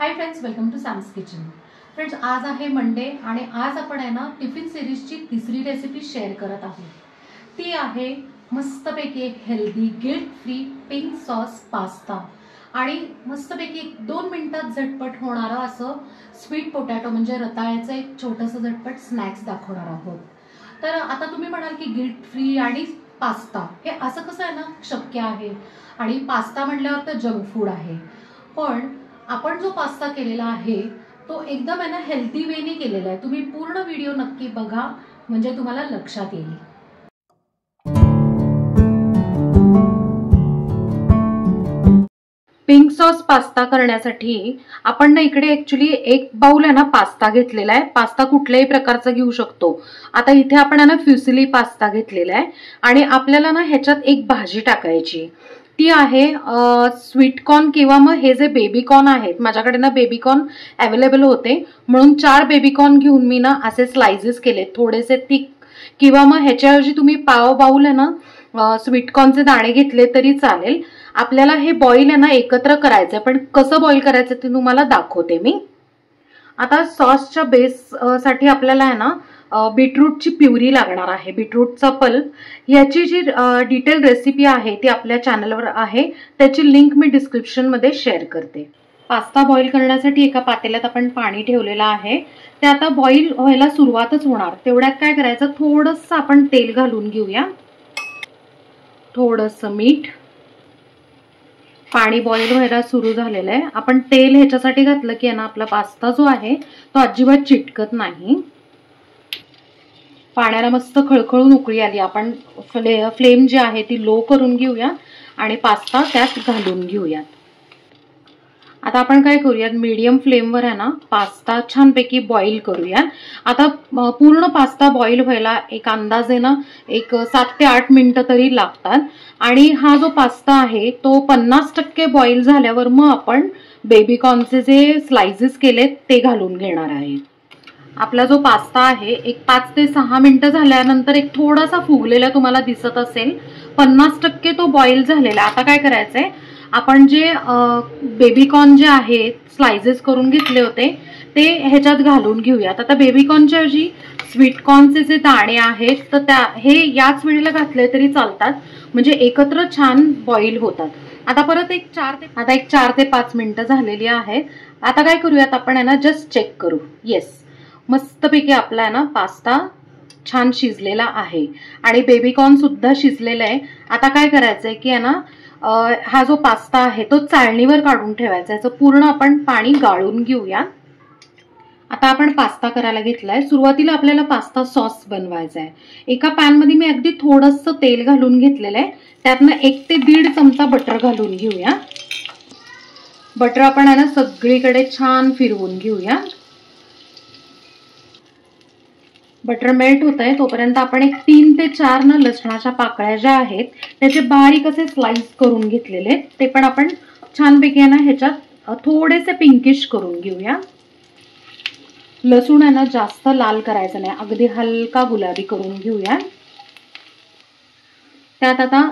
High friends, welcome to Sam's kitchen. Friends, आज आहे Monday आणि आज आपण आहे ना टिफिन सिरीजची तिसरी रेसिपी शेअर करत आहोत। ती आहे मस्तपैकी healthy guilt free pink sauce pasta आणि मस्तपैकी 2 मिनिटात झटपट होणारा असं स्वीट पोटॅटो म्हणजे रताळ्याचं एक छोटंसं झटपट स्नॅक्स दाखवणार आहोत। तर आता तुम्ही म्हणाल की गिल्ट फ्री आणि पास्ता हे असं कसं आहे ना शक्य आहे, आणि पास्ता म्हटल्यावर तर जंक फूड आहे। पण आपण जो पास्ता केलेला आहे तो एकदम आहे ना हेल्दी वेने केलेला आहे। तुम्ही पूर्ण व्हिडिओ नक्की बघा म्हणजे तुम्हाला लक्षात येईल। पिंक सॉस पास्ता करण्यासाठी आपण ना इकडे ऍक्च्युली 1 बाउल आहे ना पास्ता घेतलेला आहे। पास्ता कुठल्याही प्रकारचा घेऊ शकतो। आता इथे आपण आहे ना फ्युसिली पास्ता घेतलेला आहे आणि आपल्याला ना ह्याच्यात एक भाजी टाकायची, ती आहे स्वीट कॉर्न किंवा मग हे जे बेबी कॉर्न आहेत, माझ्याकडे ना बेबी कॉर्न अवेलेबल होते म्हणून 4 बेबी कॉर्न घेऊन मी ना असे स्लाइसेस केले, थोडेसे थिक, किंवा मग ह्याच्याऐवजी तुम्ही पाव बाउल आहे ना स्वीट कॉर्नचे दाणे घेतले तरी चालेल। आपल्याला हे बॉईल आहे ना एकत्र करायचंय, पण कसं बॉईल करायचं ते तुम्हाला दाखवते मी। आता सॉसच्या बेस साठी आपल्याला आहे ना बीटरूटची प्युरी लागणार आहे, बीटरूटचा पल्प। याची जी डिटेल रेसिपी आहे ती आपल्या चॅनलवर आहे, त्याची लिंक मी डिस्क्रिप्शन मध्ये शेअर करते। पास्ता बॉईल करण्यासाठी एका पातेल्यात आपण पाणी ठेवलेलं आहे, ते आता बॉईल व्हायला सुरुवातच होणार। तेवढ्यात काय करायचं, थोडंसं आपण तेल घालून घेऊया, थोडंसं मीठ। पाणी बॉईल व्हायला सुरू झालेलं आहे। आपण तेल ह्याच्यासाठी घातलं की ना आपला पास्ता जो आहे तो अजिबात चिटकत नाही। पाण्याला मस्त खळखळून उकळी आली, आपण फ्लेम जी आहे ती लो करून घेऊया आणि पास्ता त्यात घालून घेऊया। आता आपण काय करूयात, मीडियम फ्लेमवर आहे ना पास्ता छानपैकी बॉईल करूया। आता पूर्ण पास्ता बॉईल व्हायला एक अंदाजे ना एक 7 ते 8 मिनिटं तरी लागतात आणि हा जो पास्ता आहे तो 50% बॉईल झाल्यावर मग आपण बेबी कॉर्नचे जे स्लाइसेस केलेत ते घालून घेणार आहे। आपला जो पास्ता आहे एक 5 ते 6 मिनिटं झाल्यानंतर एक थोडासा फुगलेला तुम्हाला दिसत असेल, 50% तो बॉईल झालेला। आता काय करायचंय, आपण जे बेबी कॉर्न जे आहे स्लाइसेस करून घेतले होते ते ह्याच्यात घालून घेऊयात। आता बेबी कॉर्नच्या ऐवजी स्वीट कॉर्नचे जे दाणे आहेत तर हे याच वेळेला घातले तरी चालतात, म्हणजे एकत्र छान बॉईल होतात। आता परत एक 4 ते 5 मिनिटं झालेली आहेत। आता काय करूयात, आपण आहे ना जस्ट चेक करू। येस, मस्तपैकी आपला आहे ना पास्ता छान शिजलेला आहे आणि बेबी कॉर्न सुद्धा शिजलेला आहे। आता काय करायचंय की आहे ना हा जो पास्ता आहे तो चाळणीवर काढून ठेवायचा, याचं पूर्ण आपण पाणी गाळून घेऊया। आता आपण पास्ता करायला घेतलाय। सुरुवातीला आपल्याला पास्ता सॉस बनवायचा आहे। एका पॅन मध्ये मी अगदी थोडंसं तेल घालून घेतलेलं आहे, त्यातनं 1 ते 1.5 चमचा बटर घालून घेऊया। बटर आपण आहे ना सगळीकडे छान फिरवून घेऊया। बटर मेल्ट होत आहे तोपर्यंत आपण एक 3 ते 4 ना लसणाच्या पाकळ्या ज्या आहेत त्याचे बारीक असे स्लाइस करून घेतलेले, ते पण आपण छानपैकी ना ह्याच्यात थोडेसे पिंकिश करून घेऊया। लसूण आहे ना जास्त लाल करायचं नाही, अगदी हलका गुलाबी करून घेऊया। त्यात आता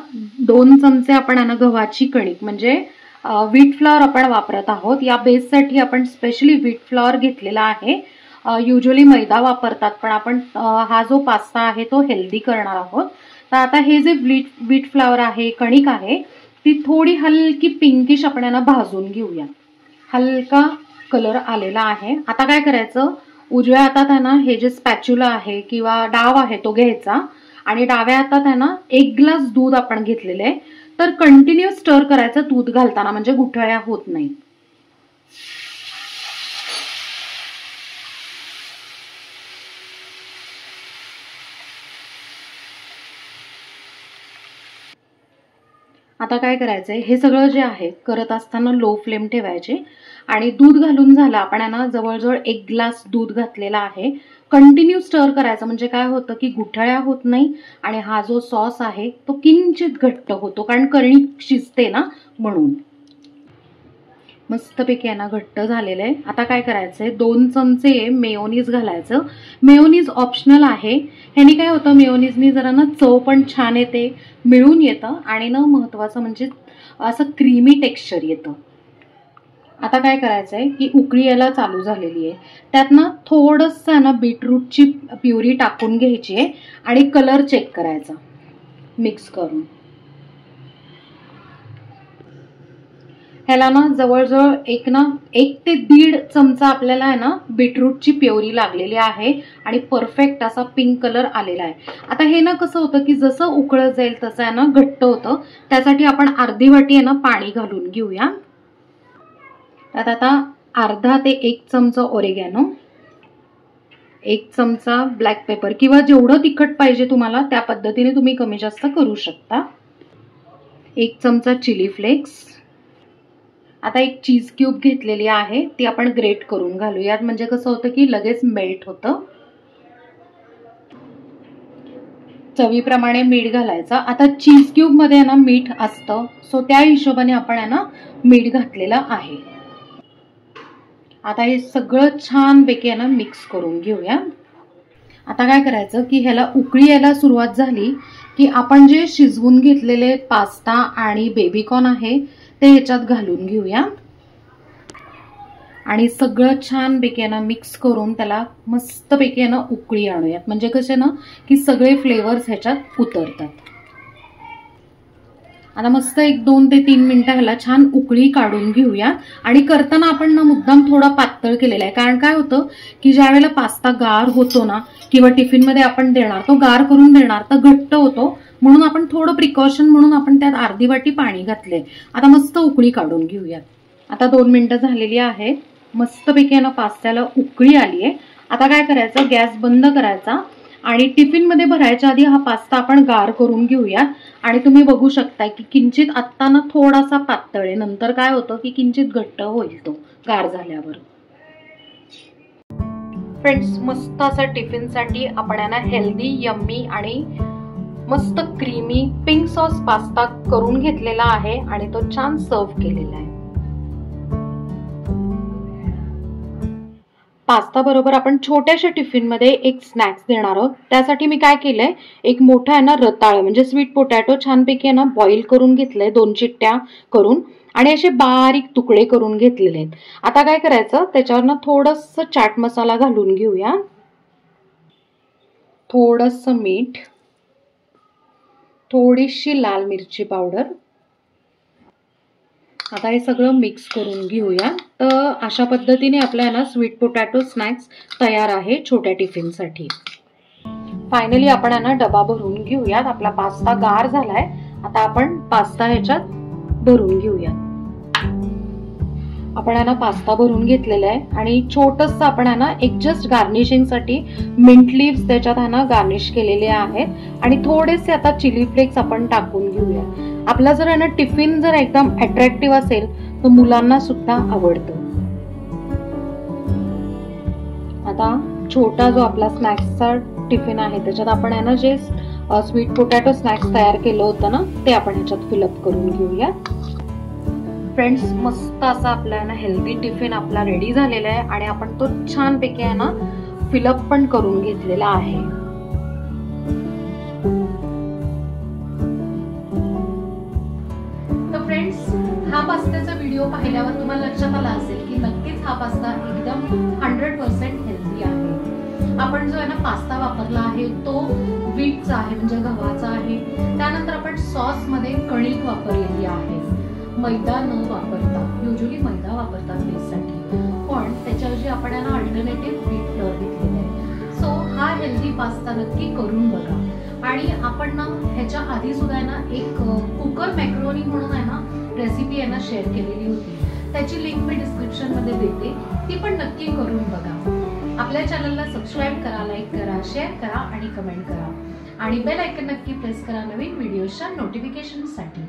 2 चमचे आपण आहे ना गव्हाची कणिक म्हणजे व्हीट फ्लॉवर आपण वापरत आहोत। या बेससाठी आपण स्पेशली व्हीट फ्लॉवर घेतलेला आहे। युजुअली मैदा वापरतात, पण आपण हा जो पास्ता आहे तो हेल्दी करणार आहोत। तर आता हे जे व्हीट फ्लॉवर आहे, कणिक आहे, ती थोडी हलकी पिंकिश आपण यांना भाजून घेऊया। हलका कलर आलेला आहे। आता काय करायचं, उजव्या हातात आहे ना हे जे स्पॅच्युला आहे किंवा डाव आहे तो घ्यायचा आणि डाव्या हातात आहे ना 1 ग्लास दूध आपण घेतलेले आहे, तर कंटिन्यू स्टर करायचं दूध घालताना, म्हणजे गुठळ्या होत नाही। आता काय करायचंय, हे सगळं जे आहे करत असताना लो फ्लेम ठेवायचे आणि दूध घालून झालं, आपण आहे ना जवळजवळ 1 ग्लास दूध घातलेला आहे। कंटिन्यू स्टर करायचं, म्हणजे काय होतं की गुठळ्या होत नाही आणि हा जो सॉस आहे तो किंचित घट्ट होतो, कारण कणिक शिजते ना म्हणून। मस्तपैकी आहे ना घट्ट झालेलं आहे। आता काय करायचंय, 2 चमचे मेयोनीज घालायचं। मेयोनीज ऑप्शनल आहे, ह्यानी काय होतं मेयोनीजनी जरा ना चव पण छान येते, मिळून येतं आणि ना महत्वाचं म्हणजे असं क्रीमी टेक्स्चर येतं। आता काय करायचं आहे की उकळी यायला चालू झालेली आहे, त्यात ना थोडंसं आहे ना बीटरूटची प्युरी टाकून घ्यायची आहे आणि कलर चेक करायचा मिक्स करून. ह्याला ना जवळजवळ 1 ते 1.5 चमचा आपल्याला आहे ना बीटरूटची प्युरी लागलेली आहे आणि परफेक्ट असा पिंक कलर आलेला आहे. आता हे ना कसं होतं की जसं उकळत जाईल तसं आहे ना घट्ट होतं, त्यासाठी आपण अर्धी वाटी आहे ना पाणी घालून घेऊया. त्यात आता अर्धा ते 1 चमचा ओरिगॅनो, 1 चमचा ब्लॅक पेपर किंवा जेवढं तिखट पाहिजे तुम्हाला त्या पद्धतीने तुम्ही कमी जास्त करू शकता, 1 चमचा चिली फ्लेक्स. आता एक चीज क्यूब घेतलेली आहे, ती आपण ग्रेट करून घालूयात, म्हणजे कसं होतं की लगेच मेल्ट होतं. चवीप्रमाणे मीठ घालायचं. आता चीज क्यूब मध्ये ना मीठ असतं, सो त्या हिशोबाने आपण आहे ना मीठ घातलेलं आहे. आता हे सगळं छानपैकी आहे ना मिक्स करून घेऊया. आता काय करायचं की ह्याला उकळी यायला सुरुवात झाली की आपण जे शिजवून घेतलेले पास्ता आणि बेबीकॉर्न आहे ते ह्याच्यात घालून घेऊया आणि सगळं छानपैकी ना मिक्स करून त्याला मस्तपैकी ना उकळी आणूयात, म्हणजे कसे ना की सगळे फ्लेवर्स ह्याच्यात उतरतात. आता मस्त 1-2 ते 3 मिनिटं ह्याला छान उकळी काढून घेऊया. आणि करताना आपण ना मुद्दाम थोडा पातळ केलेला आहे, कारण काय होतं की ज्या वेळेला पास्ता गार होतो ना किंवा टिफिन मध्ये आपण देणार, तो गार करून देणार तर घट्ट होतो, म्हणून आपण थोडं प्रिकॉशन म्हणून आपण त्यात अर्धी वाटी पाणी घातले. आता मस्त उकळी काढून घेऊयात. आता 2 मिनिटं झालेली आहेत, मस्तपैकी ना पास्त्याला उकळी आली आहे. आता काय करायचं, गॅस बंद करायचा आणि टिफिन मध्ये भरायच्या आधी हा पास्ता आपण गार करून घेऊया. आणि तुम्ही बघू शकता की किंचित आत्ता ना थोडासा पातळ आहे, नंतर काय होतं की किंचित घट्ट होईल तो गार झाल्यावर. फ्रेंड्स, मस्त असा टिफिनसाठी आपण ना हेल्दी, यम्मी आणि मस्त क्रीमी पिंक सॉस पास्ता करून घेतलेला आहे आणि तो छान सर्व केलेला आहे. पास्ता बरोबर आपण छोट्याशा टिफिन मध्ये एक स्नॅक्स देणार आहोत. त्यासाठी मी काय केलंय, एक मोठा आहे ना रताळ म्हणजे स्वीट पोटॅटो छानपैकी आहे ना बॉईल करून घेतलंय 2 चिट्ट्या करून आणि असे बारीक तुकडे करून घेतलेले आहेत. आता काय करायचं, त्याच्यावर ना थोडंसं चाट मसाला घालून घेऊया, थोडंसं मीठ, थोडीशी लाल मिरची पावडर. आता हे सगळं मिक्स करून घेऊया. तर अशा पद्धतीने आपल्या ना स्वीट पोटॅटो स्नॅक्स तयार आहे छोट्या टिफिनसाठी. फायनली आपण ना डबा भरून घेऊयात. आपला पास्ता गार झालाय, आता आपण पास्ता ह्याच्यात भरून घेऊया. आपण ना पास्ता भरून घेतलेला आहे आणि छोटंसं आपण ना एक जस्ट गार्निशिंगसाठी मिंट लीव्स त्याच्यात ना गार्निश केलेले आहेत आणि थोडेसे आता चिली फ्लेक्स आपण टाकून घेऊया. आपला जर ना टिफिन जर एकदम अट्रॅक्टिव्ह असेल तर मुलांना सुद्धा आवडतं. आता छोटा जो आपला स्नॅक्सचा टिफिन आहे त्याच्यात आपण ना जे स्वीट पोटॅटो स्नॅक्स तयार केलं होतं ना ते आपण ह्याच्यात फिलअप करून घेऊया. फ्रेंड्स, मस्त असा आपला ना हेल्दी टिफिन आपला रेडी झालेला आहे आणि आपण तो छानपैकी आहे ना फिलअप पण करून घेतलेला आहे. तर फ्रेंड्स, हा पास्त्याचा व्हिडिओ पाहिल्यावर तुम्हाला लक्षात आला असेल की नक्कीच हा पास्ता एकदम 100% हेल्दी आहे. आपण जो आहे ना पास्ता वापरला आहे तो व्हीटचा आहे म्हणजे गव्हाचा आहे. त्यानंतर आपण सॉस मध्ये कणिक वापरलेली आहे, मैदा न वापरता. युजली मैदा वापरतात बेससाठी, पण त्याच्याऐवजी आपण ना अल्टरनेटिव्ह व्हीट फ्लोअर घेतलेला आहे. सो हा हेल्दी पास्ता नक्की करून बघा. आणि आपण ना ह्याच्या आधी सुद्धा ना एक कुकर मॅक्रोनी म्हणून आहे ना रेसिपी आहे ना शेअर केलेली होती, त्याची लिंक मी डिस्क्रिप्शन मध्ये देते, ती पण नक्की करून बघा. आपल्या चॅनलला सबस्क्राईब करा, लाईक करा, शेअर करा आणि कमेंट करा आणि बेल आयकॉन नक्की प्रेस करा नवीन व्हिडिओच्या नोटिफिकेशनसाठी.